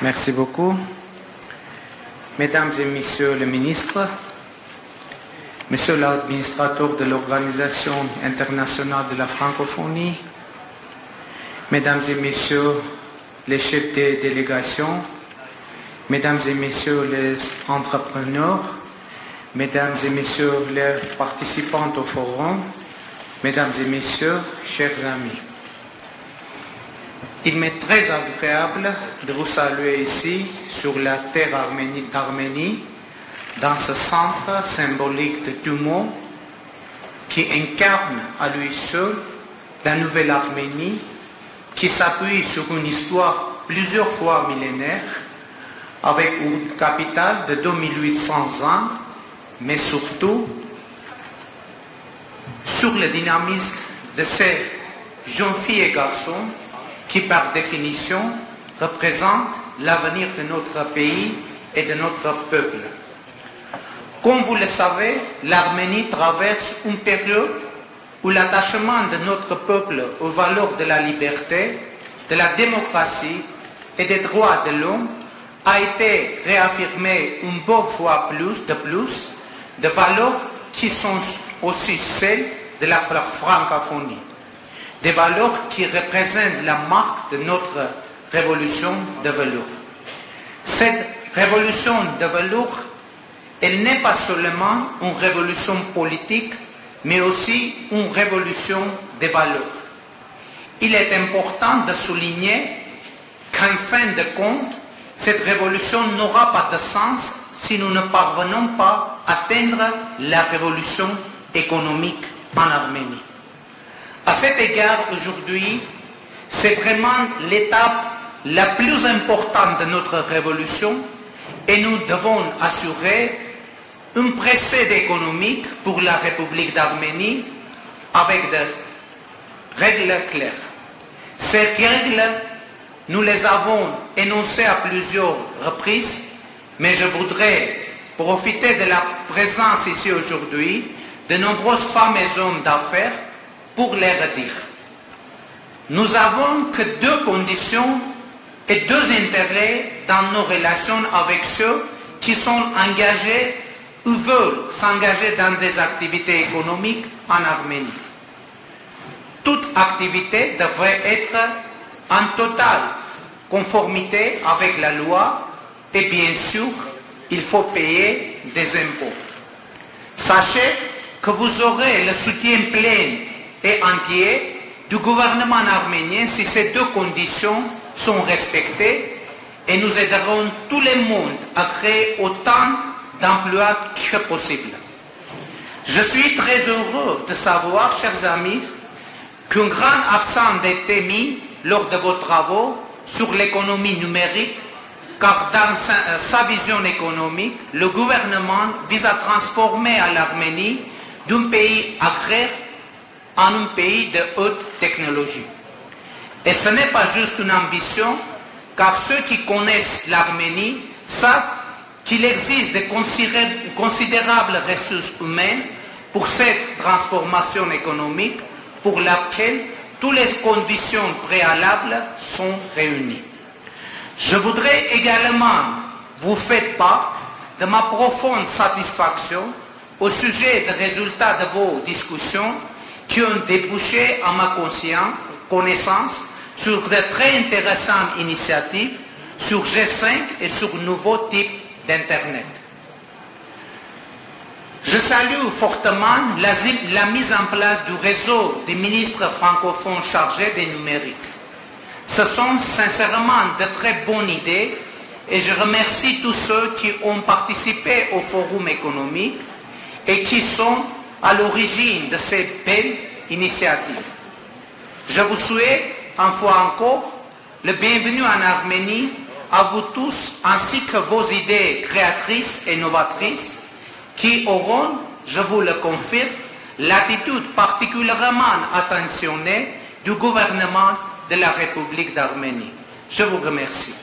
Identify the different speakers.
Speaker 1: Merci beaucoup. Mesdames et Messieurs les ministres, Monsieur l'administrateur de l'Organisation internationale de la francophonie, Mesdames et Messieurs les chefs des délégations, Mesdames et Messieurs les entrepreneurs, Mesdames et Messieurs les participants au forum, Mesdames et Messieurs, chers amis. Il m'est très agréable de vous saluer ici, sur la terre d'Arménie, dans ce centre symbolique de tout le monde qui incarne à lui seul la nouvelle Arménie, qui s'appuie sur une histoire plusieurs fois millénaire, avec une capitale de 2800 ans, mais surtout sur le dynamisme de ces jeunes filles et garçons qui, par définition, représentent l'avenir de notre pays et de notre peuple. Comme vous le savez, l'Arménie traverse une période où l'attachement de notre peuple aux valeurs de la liberté, de la démocratie et des droits de l'homme a été réaffirmé une bonne fois de plus, de valeurs qui sont aussi celles de la francophonie, des valeurs qui représentent la marque de notre révolution de velours. Cette révolution de velours, elle n'est pas seulement une révolution politique, mais aussi une révolution des valeurs. Il est important de souligner qu'en fin de compte, cette révolution n'aura pas de sens si nous ne parvenons pas à atteindre la révolution économique en Arménie. À cet égard, aujourd'hui, c'est vraiment l'étape la plus importante de notre révolution et nous devons assurer une précédente économique pour la République d'Arménie avec des règles claires. Ces règles, nous les avons énoncées à plusieurs reprises, mais je voudrais profiter de la présence ici aujourd'hui de nombreuses femmes et hommes d'affaires pour les redire. Nous avons que deux conditions et deux intérêts dans nos relations avec ceux qui sont engagés ou veulent s'engager dans des activités économiques en Arménie. Toute activité devrait être en totale conformité avec la loi et bien sûr, il faut payer des impôts. Sachez que vous aurez le soutien plein et entier du gouvernement arménien si ces deux conditions sont respectées et nous aiderons tout le monde à créer autant d'emplois que possible. Je suis très heureux de savoir, chers amis, qu'un grand accent a été mis lors de vos travaux sur l'économie numérique, car dans sa vision économique, le gouvernement vise à transformer l'Arménie d'un pays agraire en un pays de haute technologie. Et ce n'est pas juste une ambition, car ceux qui connaissent l'Arménie savent qu'il existe de considérables ressources humaines pour cette transformation économique pour laquelle toutes les conditions préalables sont réunies. Je voudrais également vous faire part de ma profonde satisfaction au sujet des résultats de vos discussions qui ont débouché à ma connaissance sur de très intéressantes initiatives sur G5 et sur nouveaux types d'Internet. Je salue fortement la mise en place du réseau des ministres francophones chargés des numériques. Ce sont sincèrement de très bonnes idées et je remercie tous ceux qui ont participé au forum économique et qui sont à l'origine de ces belles initiatives. Je vous souhaite, une fois encore, le bienvenu en Arménie à vous tous ainsi que vos idées créatrices et novatrices qui auront, je vous le confirme, l'attitude particulièrement attentionnée du gouvernement de la République d'Arménie. Je vous remercie.